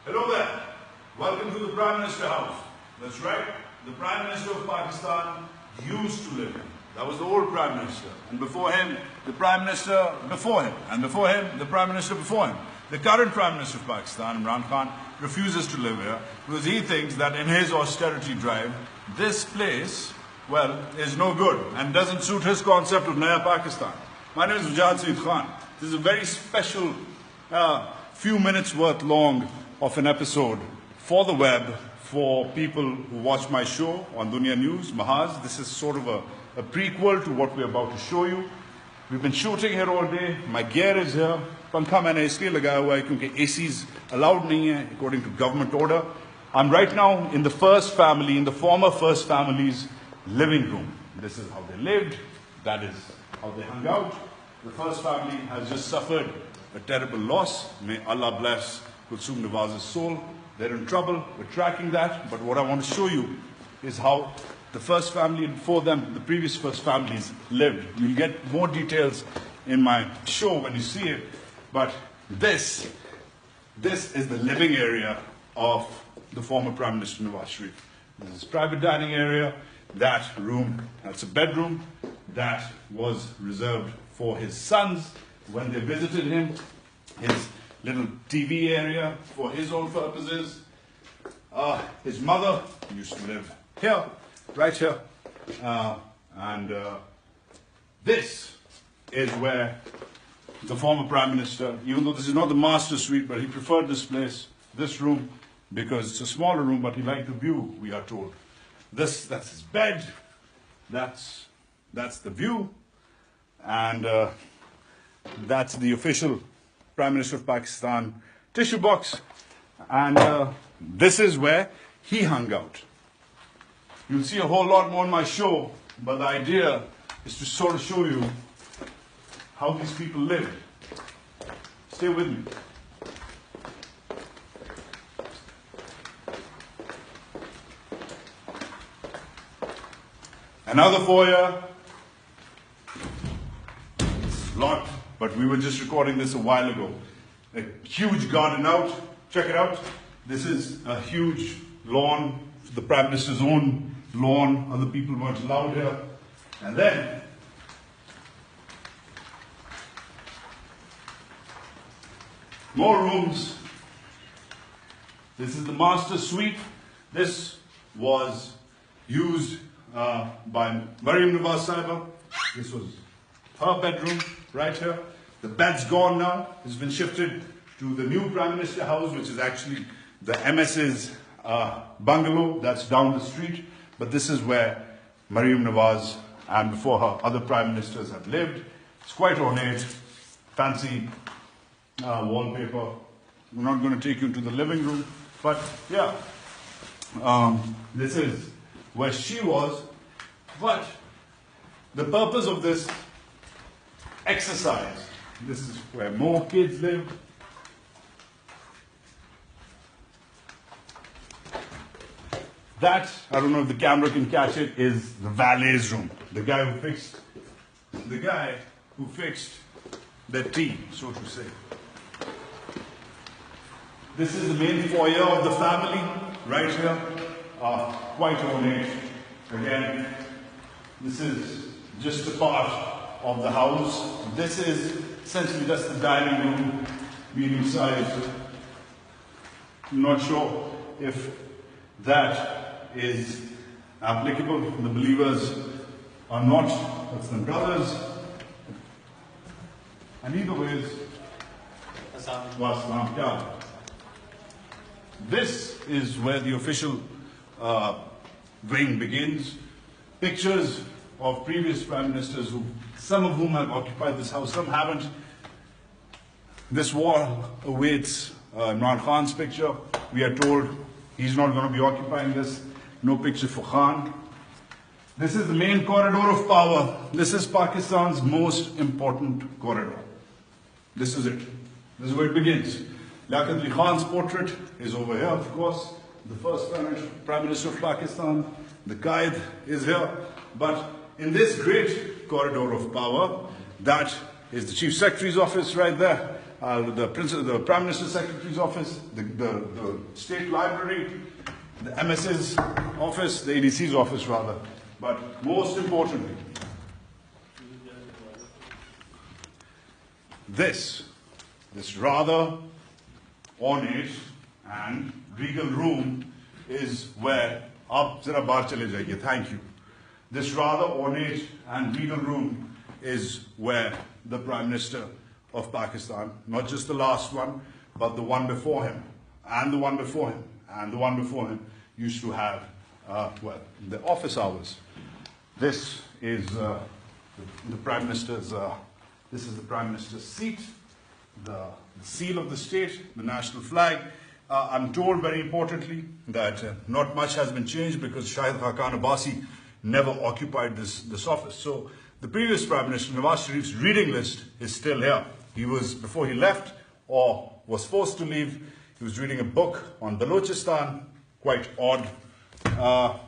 Hello there. Welcome to the Prime Minister House. That's right. The Prime Minister of Pakistan used to live here. That was the old Prime Minister. And before him, the Prime Minister before him. And before him, the Prime Minister before him. The current Prime Minister of Pakistan, Imran Khan, refuses to live here because he thinks that in his austerity drive, this place, well, is no good and doesn't suit his concept of Naya Pakistan. My name is Vijay Saeed Khan. This is a very special few minutes worth long of an episode for the web, for people who watch my show on Dunya News, Mahaz. This is sort of a prequel to what we're about to show you. We've been shooting here all day. My gear is here. पंखा मैंने इसलिए लगाया हुआ है क्योंकि ACs allowed नहीं है according to government order. I'm right now in the first family, in the former first family's living room. This is how they lived. That is how they hung out. The first family has just suffered a terrible loss. May Allah bless Kulsum Nawaz's soul. They're in trouble. We're tracking that. But what I want to show you is how the first family and before them, the previous first families lived. You'll get more details in my show when you see it. But this is the living area of the former Prime Minister Nawaz Sharif. This is private dining area. That room, that's a bedroom. That was reserved for his sons when they visited him. His little TV area for his own purposes. His mother used to live here, right here. This is where the former Prime Minister, even though this is not the master suite, but he preferred this place, this room, because it's a smaller room, but he liked the view, we are told. That's his bed, that's the view, and that's the official Prime Minister of Pakistan tissue box, and this is where he hung out. You'll see a whole lot more on my show, but the idea is to sort of show you how these people lived. Stay with me. Another foyer. It's locked, but we were just recording this a while ago. A huge garden out. Check it out. This is a huge lawn, the Prime Minister's own lawn. Other people weren't allowed here. And then more rooms. This is the master suite. This was used by Mariam Nawaz Sahiba. This was her bedroom right here. The bed's gone now. It's been shifted to the new Prime Minister house, which is actually the MS's bungalow that's down the street. But this is where Mariam Nawaz and before her other Prime Ministers have lived. It's quite ornate, fancy wallpaper. We're not going to take you into the living room, but yeah, this is where she was. But the purpose of this exercise, this is where more kids live. That, I don't know if the camera can catch it, is the valet's room. The guy who fixed the tea, so to say. This is the main foyer of the family, right here. Quite ornate. Again, this is just a part of the house. This is essentially just the dining room, medium sized. I'm not sure if that is applicable. The believers are not Muslim brothers. And either way, this is where the official wing begins. Pictures of previous Prime Ministers, some of whom have occupied this house, some haven't. This wall awaits Imran Khan's picture. We are told he's not going to be occupying this. No picture for Khan. This is the main corridor of power. This is Pakistan's most important corridor. This is it. This is where it begins. Liaquat Ali Khan's portrait is over here, of course. The first Prime Minister of Pakistan. The Qaid is here. But in this great corridor of power, that is the Chief Secretary's office right there. the Prime Minister's Secretary's office, the State Library, the MS's office, the ADC's office rather. But most importantly, this rather ornate and regal room is where, aap zara bahar chale jaiye, thank you. This rather ornate and regal room is where the Prime Minister of Pakistan, not just the last one, but the one before him, and the one before him, and the one before him, used to have, the office hours. This is the Prime Minister's, this is the Prime Minister's seat, the seal of the state, the national flag. I'm told very importantly that not much has been changed because Shahid Khaqan Abbasi never occupied this office. So the previous Prime Minister, Nawaz Sharif's reading list is still here. He was, before he left or was forced to leave, he was reading a book on Balochistan, quite odd.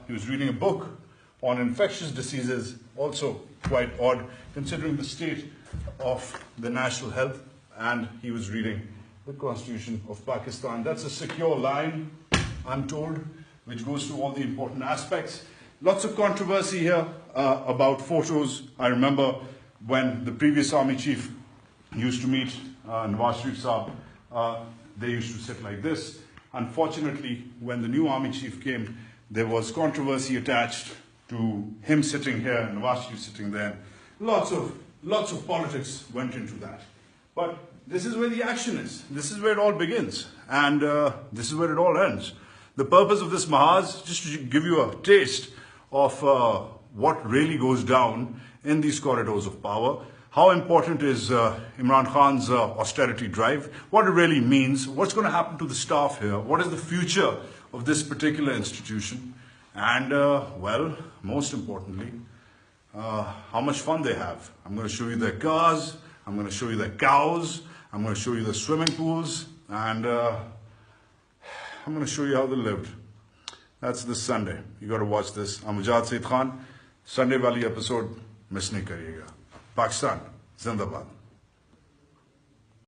He was reading a book on infectious diseases, also quite odd, considering the state of the national health, and he was reading the Constitution of Pakistan. That's a secure line, I'm told, which goes through all the important aspects. Lots of controversy here about photos. I remember when the previous army chief used to meet Nawaz Sharif Saab, they used to sit like this. Unfortunately, when the new army chief came, there was controversy attached to him sitting here and Nawaz Sharif sitting there. Lots of politics went into that. But this is where the action is. This is where it all begins. And this is where it all ends. The purpose of this Mahaz, just to give you a taste of what really goes down in these corridors of power. How important is Imran Khan's austerity drive? What it really means? What's going to happen to the staff here? What is the future of this particular institution? And, well, most importantly, how much fun they have. I'm going to show you their cars. I'm going to show you their cows. I'm going to show you the swimming pools. And I'm going to show you how they lived. That's this Sunday. You got to watch this. I'm Ujad Saeed Khan. Sunday wali episode miss nahi kariyega. Pakistan, Zindabad.